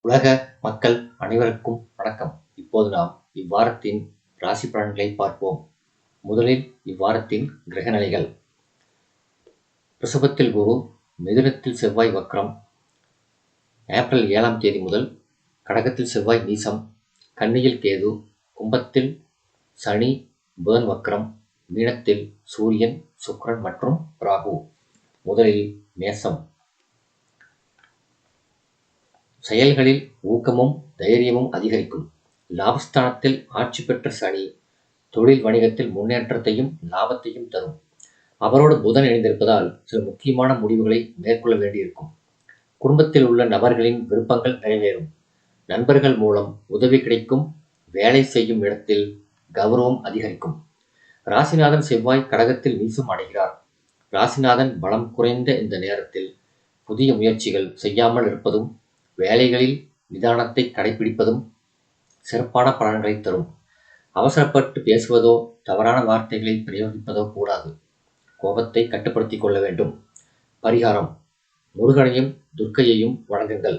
உலக மக்கள் அனைவருக்கும் வணக்கம். இப்போது நாம் இவ்வாரத்தின் ராசி பலன்களை பார்ப்போம். முதலில் இவ்வாரத்தின் கிரகநிலைகள். ரிஷபத்தில் குரு, மிதுனத்தில் செவ்வாய் வக்ரம், ஏப்ரல் 7ஆம் தேதி முதல். கடகத்தில் செவ்வாய் நீசம், கன்னியில் கேது, கும்பத்தில் சனி புதன் வக்ரம், மீனத்தில் சூரியன் சுக்கிரன் மற்றும் ராகு. முதலில் மேசம். செயல்களில் ஊக்கமும் தைரியமும் அதிகரிக்கும். லாபஸ்தானத்தில் ஆட்சி பெற்ற சனி தொழில் வணிகத்தில் முன்னேற்றத்தையும் லாபத்தையும் தரும். அவரோடு புதன் இணைந்திருப்பதால் சில முக்கியமான முடிவுகளை மேற்கொள்ள வேண்டியிருக்கும். குடும்பத்தில் உள்ள நபர்களின் விருப்பங்கள் நிறைவேறும். நண்பர்கள் மூலம் உதவி கிடைக்கும். வேலை செய்யும் இடத்தில் கௌரவம் அதிகரிக்கும். ராசிநாதன் செவ்வாய் கடகத்தில் நீசம் அடைகிறார். ராசிநாதன் பலம் குறைந்த இந்த நேரத்தில் புதிய முயற்சிகள் செய்யாமல் இருப்பதும் வேலைகளில் நிதானத்தை கடைபிடிப்பதும் சிறப்பான பலன்களை தரும். அவசரப்பட்டு பேசுவதோ தவறான வார்த்தைகளை பிரயோகிப்பதோ கூடாது. கோபத்தை கட்டுப்படுத்திக் கொள்ள வேண்டும். பரிகாரம்: முருகனையும் துர்க்கையையும் வணங்குங்கள்.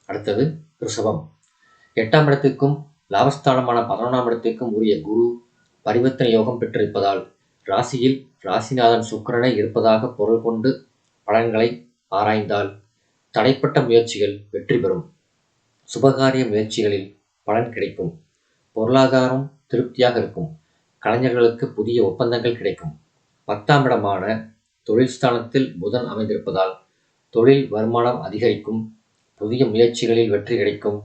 அடுத்தது ரிஷபம். 8ஆம் இடத்திற்கும் லாபஸ்தானமான 11ஆம் இடத்திற்கும் உரிய குரு பரிவர்த்தனை யோகம் பெற்றிருப்பதால் ராசியில் ராசிநாதன் சுக்கிரனை இருப்பதாக பொருள் கொண்டு பலன்களை ஆராய்ந்தால் தடைப்பட்ட முயற்சிகள் வெற்றி பெறும். சுபகாரிய முயற்சிகளில் பலன் கிடைக்கும். பொருளாதாரம் திருப்தியாக இருக்கும். கலைஞர்களுக்கு புதிய ஒப்பந்தங்கள் கிடைக்கும். 10ஆம் இடமான தொழில் ஸ்தானத்தில் புதன் அமைந்திருப்பதால் தொழில் வருமானம் அதிகரிக்கும். புதிய முயற்சிகளில் வெற்றி கிடைக்கும்.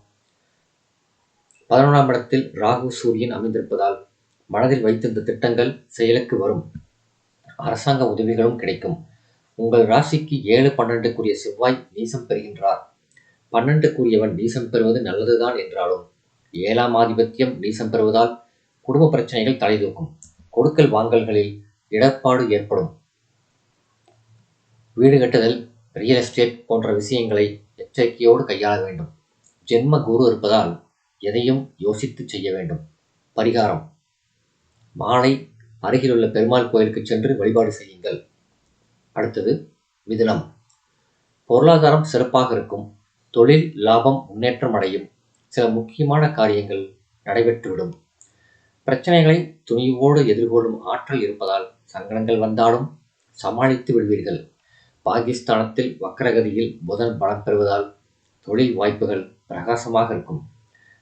11ஆம் இடத்தில் ராகு சூரியன் அமைந்திருப்பதால் மனதில் வைத்திருந்த திட்டங்கள் செயலுக்கு வரும். அரசாங்க உதவிகளும் கிடைக்கும். உங்கள் ராசிக்கு 7, 12க்குரிய செவ்வாய் நீசம் பெறுகின்றார். 12க்குரியவன் நீசம் பெறுவது நல்லதுதான் என்றாலும் 7ஆம் ஆதிபத்தியம் நீசம் பெறுவதால் குடும்ப பிரச்சனைகள் தலைதூக்கும். கொடுக்கல் வாங்கல்களில் இடர்பாடு ஏற்படும். வீடு கட்டுதல், ரியல் எஸ்டேட் போன்ற விஷயங்களை எச்சரிக்கையோடு கையாள வேண்டும். ஜென்ம குரு இருப்பதால் எதையும் யோசித்து செய்ய வேண்டும். பரிகாரம்: மாலை அருகிலுள்ள பெருமாள் கோயிலுக்கு சென்று வழிபாடு செய்யுங்கள். அடுத்தது மிதுனம். பொருளாதாரம் சிறப்பாக இருக்கும். தொழில் லாபம் முன்னேற்றம் அடையும். சில முக்கியமான காரியங்கள் நடைபெற்றுவிடும். பிரச்சனைகளை துணிவோடு எதிர்கொள்ளும் ஆற்றல் இருப்பதால் சங்கடங்கள் வந்தாலும் சமாளித்து விடுவீர்கள். பாகிஸ்தானத்தில் வக்ரகதியில் புதன் பலம் பெறுவதால் தொழில் வாய்ப்புகள் பிரகாசமாக இருக்கும்.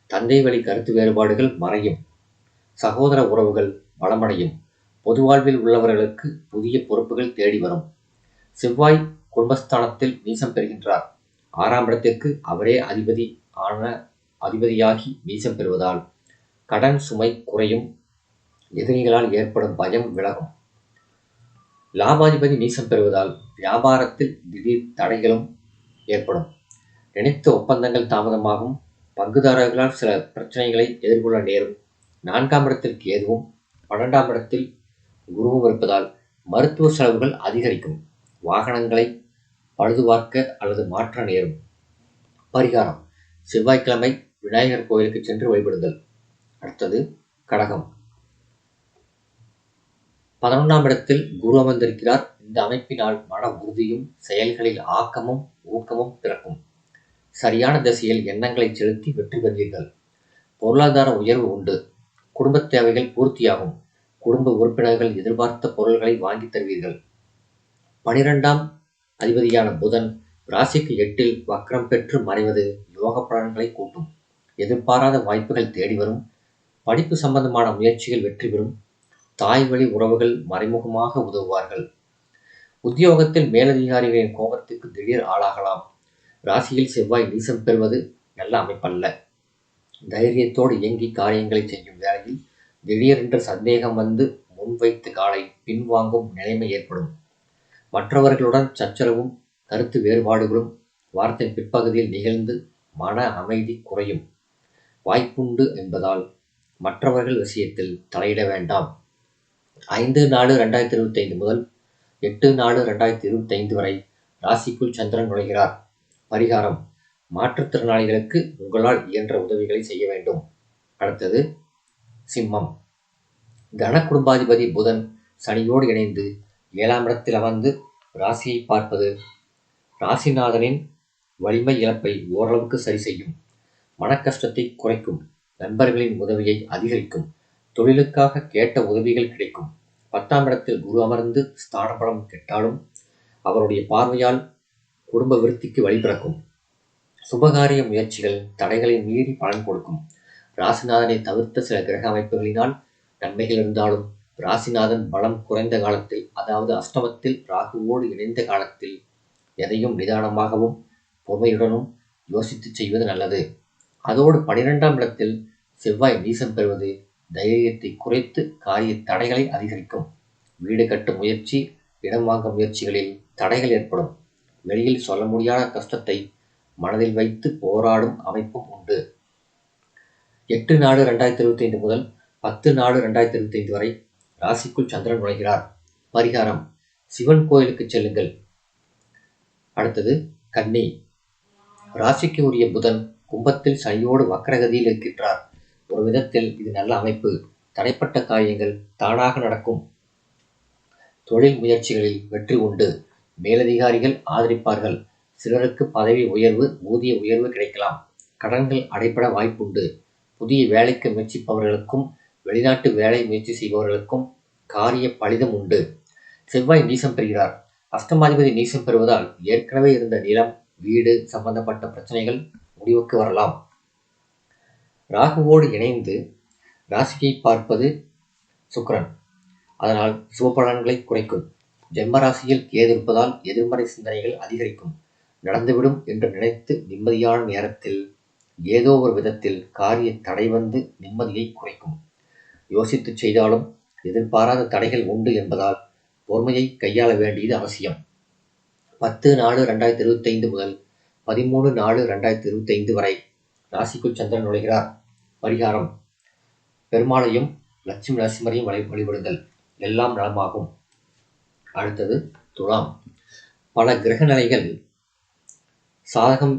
தந்தை வழி கருத்து வேறுபாடுகள் மறையும். சகோதர உறவுகள் பலமடையும். பொது வாழ்வில் உள்ளவர்களுக்கு புதிய பொறுப்புகள் தேடி வரும். செவ்வாய் குடும்பஸ்தானத்தில் நீசம் பெறுகின்றார். 6ஆம் இடத்திற்கு அவரே அதிபதியாகி நீசம் பெறுவதால் கடன் சுமை குறையும். எதிரிகளால் ஏற்படும் பயம் விலகும். லாபாதிபதி நீசம் பெறுவதால் வியாபாரத்தில் திடீர் தடைகளும் ஏற்படும். நினைத்த ஒப்பந்தங்கள் தாமதமாகும். பங்குதாரர்களால் சில பிரச்சனைகளை எதிர்கொள்ள நேரும். 4ஆம் இடத்தில் கேதுவும் 12ஆம் இடத்தில் குருவும் இருப்பதால் மருத்துவ செலவுகள் அதிகரிக்கும். வாகனங்களை பழுதுபார்க்க அல்லது மாற்ற நேரும். பரிகாரம்: செவ்வாய்க்கிழமை விநாயகர் கோயிலுக்கு சென்று வழிபடுதல். அடுத்தது கடகம். 11ஆம் இடத்தில் குரு அமர்ந்திருக்கிறார். இந்த அமைப்பினால் மன உறுதியும் செயல்களில் ஆக்கமும் ஊக்கமும் பிறக்கும். சரியான திசையில் எண்ணங்களை செலுத்தி வெற்றி பெறுவீர்கள். பொருளாதார உயர்வு உண்டு. குடும்ப தேவைகள் பூர்த்தியாகும். குடும்ப உறுப்பினர்கள் எதிர்பார்த்த பொருள்களை வாங்கி தருவீர்கள். 12ஆம் அதிபதியான புதன் ராசிக்கு 8ல் வக்ரம் பெற்று மறைவது யோக பலன்களை கூட்டும். எதிர்பாராத வாய்ப்புகள் தேடி வரும். படிப்பு சம்பந்தமான முயற்சிகள் வெற்றி பெறும். தாய் வழி உறவுகள் மறைமுகமாக உதவுவார்கள். உத்தியோகத்தில் மேலதிகாரிகளின் கோபத்துக்கு திடீர் ஆளாகலாம். ராசியில் செவ்வாய் நீசம் பெறுவது நல்ல அமைப்பல்ல. தைரியத்தோடு இயங்கி காரியங்களை செய்யும் வேளையில் திடீரென்று சந்தேகம் வந்து முன்வைத்து காலை பின்வாங்கும் நிலைமை ஏற்படும். மற்றவர்களுடன் சச்சரவும் கருத்து வேறுபாடுகளும் வாரத்தின் பிற்பகுதியில் நிகழ்ந்து மன அமைதி குறையும். வாய்ப்புண்டு என்பதால் மற்றவர்கள் விஷயத்தில் தலையிட வேண்டாம். 5/4/2025 முதல் 8/4/2025 வரை ராசிக்குள் சந்திரன் நுழைகிறார். பரிகாரம்: மாற்றுத்திறனாளிகளுக்கு உங்களால் இயன்ற உதவிகளை செய்ய வேண்டும். அடுத்தது சிம்மம். கன குடும்பாதிபதி புதன் சனியோடு இணைந்து 7ஆம் இடத்தில் அமர்ந்து ராசியை பார்ப்பது ராசிநாதனின் வலிமை இழப்பை ஓரளவுக்கு சரி செய்யும். மனக்கஷ்டத்தை குறைக்கும். நண்பர்களின் உதவியை அதிகரிக்கும். தொழிலுக்காக கேட்ட உதவிகள் கிடைக்கும். 10ஆம் இடத்தில் குரு அமர்ந்து ஸ்தானபலம் கெட்டாலும் அவருடைய பார்வையால் குடும்ப விருத்திக்கு வழிபிறக்கும். சுபகாரிய முயற்சிகள் தடைகளை மீறி பலன் கொடுக்கும். ராசிநாதனை தவிர்த்த சில கிரக அமைப்புகளினால் நன்மைகள் இருந்தாலும் ராசிநாதன் பலம் குறைந்த காலத்தில், அதாவது அஷ்டமத்தில் ராகுவோடு இணைந்த காலத்தில் எதையும் நிதானமாகவும் பொறுமையுடனும் யோசித்து செய்வது நல்லது. அதோடு 12ஆம் இடத்தில் செவ்வாய் நீசம் பெறுவது தைரியத்தை குறைத்து காரிய தடைகளை அதிகரிக்கும். வீடு கட்டும் முயற்சி, இடம் வாங்கும் முயற்சிகளில் தடைகள் ஏற்படும். வெளியில் சொல்ல முடியாத கஷ்டத்தை மனதில் வைத்து போராடும் அமைப்பும் உண்டு. 8/4/2025 முதல் 10/4/2025 வரை ராசிக்குள் சந்திரன் நுழைகிறார். பரிகாரம்: சிவன் கோயிலுக்கு செல்லுங்கள். அடுத்தது கன்னி. ராசிக்கு உரிய புதன் கும்பத்தில் சனியோடு வக்ரகதியில் இருக்கின்றார். ஒரு விதத்தில் இது நல்ல அமைப்பு. தடைப்பட்ட காரியங்கள் தானாக நடக்கும். தொழில் முயற்சிகளில் வெற்றி உண்டு. மேலதிகாரிகள் ஆதரிப்பார்கள். சிலருக்கு பதவி உயர்வு, ஊதிய உயர்வு கிடைக்கலாம். கடன்கள் அடைபட வாய்ப்புண்டு. புதிய வேலைக்கு முயற்சிப்பவர்களுக்கும் வெளிநாட்டு வேலை முயற்சி செய்பவர்களுக்கும் காரிய பலிதம் உண்டு. செவ்வாய் நீசம் பெறுகிறார். அஷ்டமாதிபதி நீசம் பெறுவதால் ஏற்கனவே இருந்த நிலம், வீடு சம்பந்தப்பட்ட பிரச்சனைகள் முடிவுக்கு வரலாம். ராகுவோடு இணைந்து ராசியை பார்ப்பது சுக்கிரன். அதனால் சுபபலன்களை குறைக்கும். ஜென்ம ராசியில் கேது இருப்பதால் எதிர்மறை சிந்தனைகள் அதிகரிக்கும். நடந்துவிடும் என்று நினைத்து நிம்மதியான நேரத்தில் ஏதோ ஒரு விதத்தில் காரிய தடை வந்து நிம்மதியை குறைக்கும். யோசித்து செய்தாலும் எதிர்பாராத தடைகள் உண்டு என்பதால் பொறுமையை கையாள வேண்டியது அவசியம். 10/4/2025 முதல் 13/4/2025 வரை ராசிக்குள் சந்திரன் நுழைகிறார். பரிகாரம்: பெருமாளையும் லட்சுமி நரசிம்மரையும் வழிபடுதல். எல்லாம் நலமாகும். அடுத்தது துலாம். பல கிரக நிலைகள் சாதகம்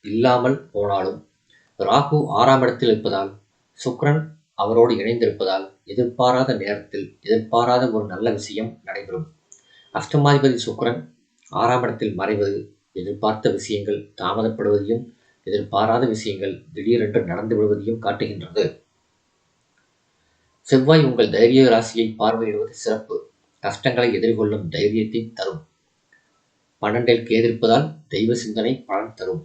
இல்லாமல் போனாலும் ராகு 6ஆம் இடத்தில் இருப்பதால், சுக்கிரன் அவரோடு இணைந்திருப்பதால் எதிர்பாராத நேரத்தில் எதிர்பாராத ஒரு நல்ல விஷயம் நடைபெறும். அஷ்டமாதிபதி சுக்கிரன் 6ஆம் இடத்தில் மறைவது எதிர்பார்த்த விஷயங்கள் தாமதப்படுவதையும் எதிர்பாராத விஷயங்கள் திடீரென்று நடந்து விடுவதையும் காட்டுகின்றது. செவ்வாய் உங்கள் தைரிய ராசியை பார்வையிடுவது சிறப்பு. கஷ்டங்களை எதிர்கொள்ளும் தைரியத்தை தரும். 12இல் கேது இருப்பதால் தெய்வ சிந்தனை பலன் தரும்.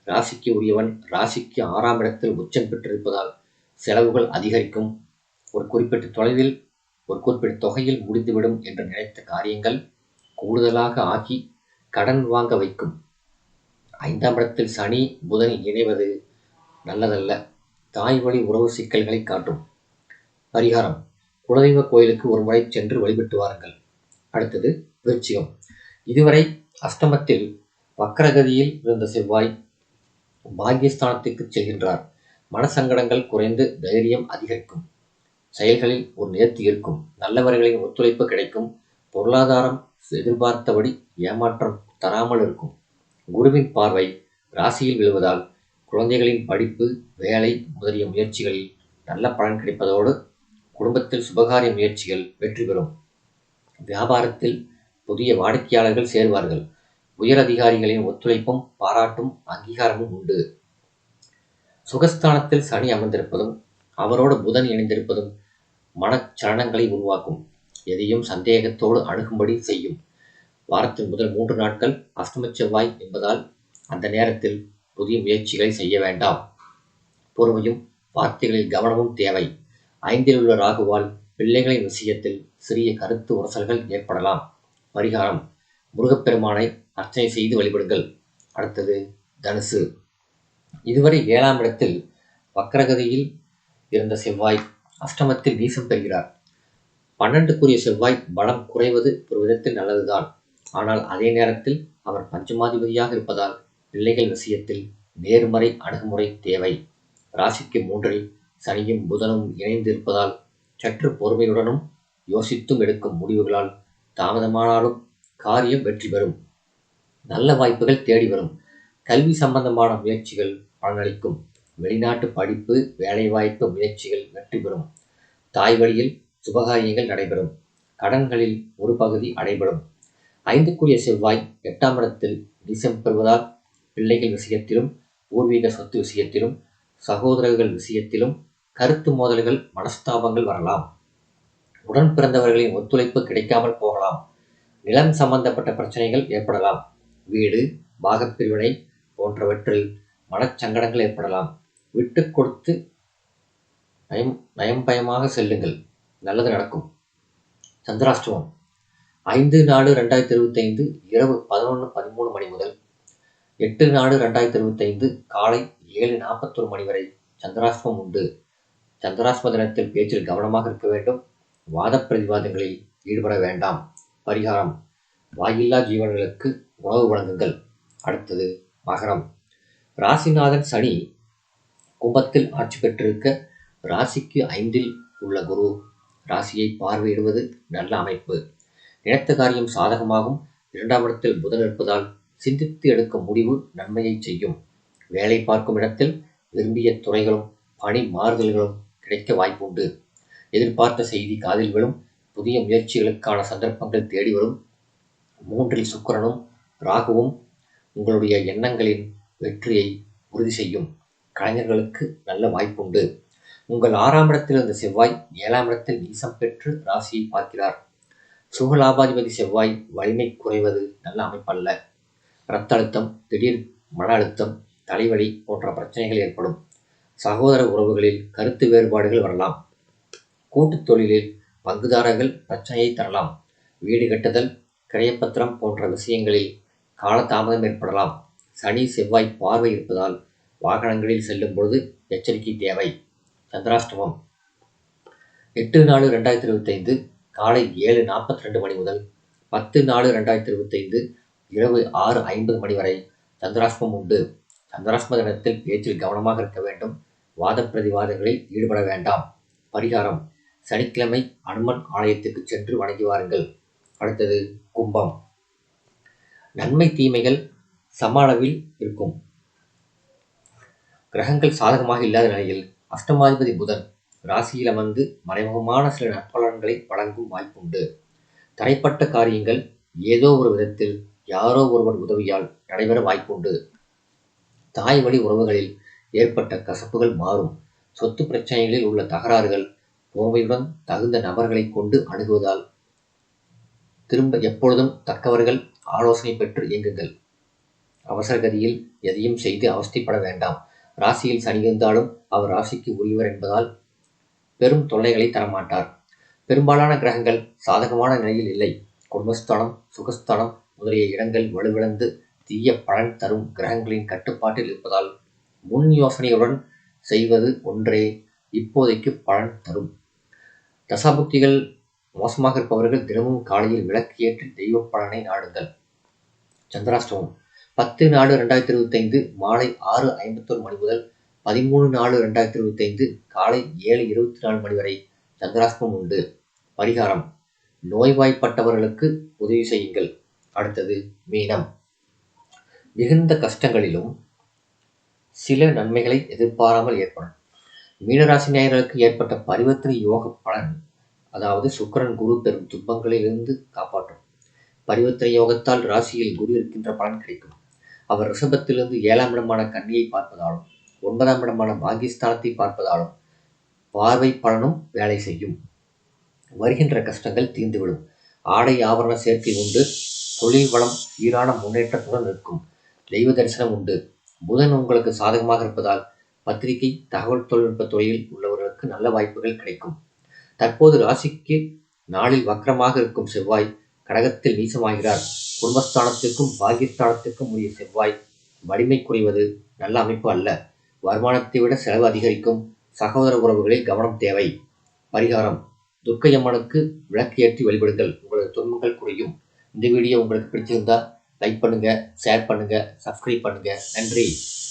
ராசிக்கு உரியவன் ராசிக்கு 6ஆம் இடத்தில் உச்சம் பெற்றிருப்பதால் செலவுகள் அதிகரிக்கும். ஒரு குறிப்பிட்ட தொலைவில் ஒரு குறிப்பிட்ட தொகையில் முடிந்துவிடும் என்று நினைத்த காரியங்கள் கூடுதலாக ஆகி கடன் வாங்க வைக்கும். 5ஆம் இடத்தில் சனி புதன் இணைவது நல்லதல்ல. தாய் வழி உறவு சிக்கல்களை காட்டும். பரிகாரம்: குலதெய்வ கோயிலுக்கு ஒரு முறை சென்று வழிபட்டு வாருங்கள். அடுத்தது விருச்சிகம். இதுவரை அஷ்டமத்தில் வக்ரகதியில் இருந்த செவ்வாய் பாக்கியஸ்தானத்திற்கு செல்கின்றார். மனசங்கடங்கள் குறைந்து தைரியம் அதிகரிக்கும். செயல்களில் ஒரு நேர்த்தி இருக்கும். நல்லவர்களின் ஒத்துழைப்பு கிடைக்கும். பொருளாதாரம் எதிர்பார்த்தபடி ஏமாற்றம் தராமல் இருக்கும். குருவின் பார்வை ராசியில் விழுவதால் குழந்தைகளின் படிப்பு, வேலை முதலிய முயற்சிகளில் நல்ல பலன் கிடைப்பதோடு குடும்பத்தில் சுபகாரிய முயற்சிகள் வெற்றி பெறும். வியாபாரத்தில் புதிய வாடிக்கையாளர்கள் சேர்வார்கள். உயர் அதிகாரிகளின் ஒத்துழைப்பும் பாராட்டும் அங்கீகாரமும் உண்டு. சுகஸ்தானத்தில் சனி அமர்ந்திருப்பதும் அவரோடு புதன் இணைந்திருப்பதும் மனச்சலனங்களை உருவாக்கும். எதையும் சந்தேகத்தோடு அணுகும்படி செய்யும். வாரத்தின் முதல் 3 நாட்கள் அஷ்டம செவ்வாய் என்பதால் அந்த நேரத்தில் புதிய முயற்சிகளை செய்ய வேண்டாம். பொறுமையும் வார்த்தைகளில் கவனமும் தேவை. 5இல் உள்ள ராகுவால் பிள்ளைகளின் விஷயத்தில் சிறிய கருத்து உரசல்கள் ஏற்படலாம். பரிகாரம்: முருகப்பெருமானை அர்ச்சனை செய்து வழிபடுங்கள். அடுத்தது தனுசு. இதுவரை 7ஆம் இடத்தில் வக்ரகதியில் இருந்த செவ்வாய் அஷ்டமத்தில் நீசம் பெறுகிறார். 12க்குரிய செவ்வாய் பலம் குறைவது ஒரு விதத்தில் நல்லதுதான். ஆனால் அதே நேரத்தில் அவர் பஞ்சமாதிபதியாக இருப்பதால் பிள்ளைகள் விஷயத்தில் நேர்மறை அணுகுமுறை தேவை. ராசிக்கு 3இல் சனியும் புதனும் இணைந்து இருப்பதால் சற்று பொறுமையுடனும் யோசித்தும் எடுக்கும் முடிவுகளால் தாமதமானாலும் காரியம் வெற்றி பெறும். நல்ல வாய்ப்புகள் தேடி வரும். கல்வி சம்பந்தமான முயற்சிகள் பலனளிக்கும். வெளிநாட்டு படிப்பு, வேலைவாய்ப்பு முயற்சிகள் வெற்றி பெறும். தாய் வழியில் சுபகாரியங்கள் நடைபெறும். கடன்களில் ஒரு பகுதி அடைபடும். 5க்குரிய செவ்வாய் 8ஆம் இடத்தில் நீசம் பெறுவதால் பிள்ளைகள் விஷயத்திலும் பூர்வீக சொத்து விஷயத்திலும் சகோதரர்கள் விஷயத்திலும் கருத்து மோதல்கள், மனஸ்தாபங்கள் வரலாம். உடன் பிறந்தவர்களின் ஒத்துழைப்பு கிடைக்காமல் போகலாம். நிலம் சம்பந்தப்பட்ட பிரச்சனைகள் ஏற்படலாம். வீடு, பாகப்பிரிவினை போன்றவற்றில் மனச்சங்கடங்கள் ஏற்படலாம். விட்டு கொடுத்து நயம்பயமாக செல்லுங்கள், நல்லது நடக்கும். சந்திராஷ்டமம் 5/4/2025 இரவு 11:13 மணி முதல் 8/4/2025 காலை 7:41 மணி வரை சந்திராஷ்டமம் உண்டு. சந்திராஷ்டம தினத்தில் பேச்சில் கவனமாக இருக்க வேண்டும். வாத பிரதிவாதங்களில் ஈடுபட வேண்டாம். பரிகாரம்: வாயில்லா ஜீவன்களுக்கு உணவு வழங்குங்கள். அடுத்தது மகரம். ராசிநாதன் சனி கும்பத்தில் ஆட்சி பெற்றிருக்க, ராசிக்கு 5ல் உள்ள குரு ராசியை பார்வையிடுவது நல்ல அமைப்பு. நினைத்த காரியம் சாதகமாகும். 2ஆம் இடத்தில் புதன் இருப்பதால் சிந்தித்து எடுக்கும் முடிவு நன்மையை செய்யும். வேலை பார்க்கும் இடத்தில் விரும்பிய துறைகளும் பணி மாறுதல்களும் கிடைக்க வாய்ப்புண்டு. எதிர்பார்த்த செய்தி காதில் விழும். புதிய முயற்சிகளுக்கான சந்தர்ப்பங்கள் தேடி வரும். 3ல் சுக்கிரனும் ராகுவும் உங்களுடைய எண்ணங்களின் வெற்றியை உறுதி செய்யும். கலைஞர்களுக்கு நல்ல வாய்ப்புண்டு. உங்கள் 6ஆம் இடத்தில் இருந்த செவ்வாய் 7ஆம் இடத்தில் நீசம் பெற்று ராசியை பார்க்கிறார். சுகலாபாதிபதி செவ்வாய் வலிமை குறைவது நல்ல அமைப்பல்ல. இரத்த அழுத்தம், திடீர் மன அழுத்தம், தலைவலி போன்ற பிரச்சனைகள் ஏற்படும். சகோதர உறவுகளில் கருத்து வேறுபாடுகள் வரலாம். கூட்டுத் தொழிலில் பங்குதாரர்கள் பிரச்சனையை தரலாம். வீடு கட்டுதல், கிரயப்பத்திரம் போன்ற விஷயங்களில் காலதாமதம் ஏற்படலாம். சனி செவ்வாய் பார்வை இருப்பதால் வாகனங்களில் செல்லும் பொழுது எச்சரிக்கை தேவை. சந்திராஷ்டமம் 8/4/2025 காலை 7:42 மணி முதல் 10/4/2025 இரவு 6:50 மணி வரை சந்திராஷ்டமம் உண்டு. சந்திராஷ்டம தினத்தில் பேச்சில் கவனமாக இருக்க வேண்டும். வாத பிரதிவாதங்களில் ஈடுபட வேண்டாம். பரிகாரம்: சனிக்கிழமை அனுமன் ஆலயத்துக்கு சென்று வணங்கி வாருங்கள். அடுத்தது கும்பம். நன்மை தீமைகள் சம அளவில் இருக்கும். கிரகங்கள் சாதகமாக இல்லாத நிலையில் அஷ்டமாதிபதி புதன் ராசியில் அமர்ந்து மறைமுகமான சில நற்பலன்களை வழங்கும் வாய்ப்புண்டு. தடைப்பட்ட காரியங்கள் ஏதோ ஒரு விதத்தில் யாரோ ஒருவர் உதவியால் நடைபெற வாய்ப்புண்டு. தாய் வழி உறவுகளில் ஏற்பட்ட கசப்புகள் மாறும். சொத்து பிரச்சனைகளில் உள்ள தகராறுகள் பொறுமையுடன் தகுந்த நபர்களை கொண்டு அணுகுவதால் திரும்ப எப்பொழுதும் தக்கவர்கள் ஆலோசனை பெற்று இயங்குங்கள். அவசரகதியில் எதையும் செய்து அவஸ்தைப்பட வேண்டாம். ராசியில் சனி இருந்தாலும் அவர் ராசிக்கு உரியவர் என்பதால் பெரும் தொல்லைகளை தரமாட்டார். பெரும்பாலான கிரகங்கள் சாதகமான நிலையில் இல்லை. குடும்பஸ்தானம், சுகஸ்தானம் முதலிய இடங்கள் வலுவிழந்து தீய பலன் தரும் கிரகங்களின் கட்டுப்பாட்டில் இருப்பதால் முன் யோசனையுடன் செய்வது ஒன்றே இப்போதைக்கு பலன் தரும். தசாபுக்திகள் மோசமாக இருப்பவர்கள் தினமும் காலையில் விளக்கு ஏற்றி தெய்வ பலனை நாடுங்கள். சந்திராஷ்டமம் 10/4/2025 மாலை 6:51 மணி முதல் 13/4/2025 காலை 7:24 மணி வரை சந்திராஷ்டமம் உண்டு. பரிகாரம்: நோய்வாய்ப்பட்டவர்களுக்கு உதவி செய்யுங்கள். அடுத்தது மீனம். மிகுந்த கஷ்டங்களிலும் சில நன்மைகளை எதிர்பாராமல் ஏற்படும். மீனராசி நேயர்களுக்கு ஏற்பட்ட பரிவர்த்தனை யோக பலன், அதாவது சுக்கிரன் குரு பெறும் துன்பங்களிலிருந்து காப்பாற்றும். பரிவர்த்தனை யோகத்தால் ராசியில் குரு இருக்கின்ற பலன் கிடைக்கும். அவர் ரிஷபத்திலிருந்து 7ஆம் இடமான கன்னியை பார்ப்பதாலும் 9ஆம் இடமான பாகிஸ்தானத்தை பார்ப்பதாலும் பார்வை பலனும் வேலை செய்யும். வருகின்ற கஷ்டங்கள் தீர்ந்துவிடும். ஆடை ஆபரண சேர்க்கை உண்டு. தொழில் வளம் சீரான முன்னேற்றத்துடன் இருக்கும். தெய்வ தரிசனம் உண்டு. புதன் உங்களுக்கு சாதகமாக இருப்பதால் பத்திரிகை, தகவல் தொழில்நுட்ப துறையில் உள்ளவர்களுக்கு நல்ல வாய்ப்புகள் கிடைக்கும். தற்போது ராசிக்கு நாளில் வக்ரமாக இருக்கும் செவ்வாய் கடகத்தில் நீசமாகிறார். குடும்பஸ்தானத்திற்கும் பாகிஸ்தானத்திற்கும் உரிய செவ்வாய் வலிமை குறைவது நல்ல அமைப்பு அல்ல. வருமானத்தை விட செலவு அதிகரிக்கும். சகோதர உறவுகளில் கவனம் தேவை. பரிகாரம்: துர்க்கையம்மனுக்கு விளக்கு ஏற்றி வழிபடுங்கள். உங்களது துன்பங்கள் குறையும். இந்த வீடியோ உங்களுக்கு பிடிச்சிருந்தா லைக் பண்ணுங்க, ஷேர் பண்ணுங்க, சப்ஸ்கிரைப் பண்ணுங்க. நன்றி.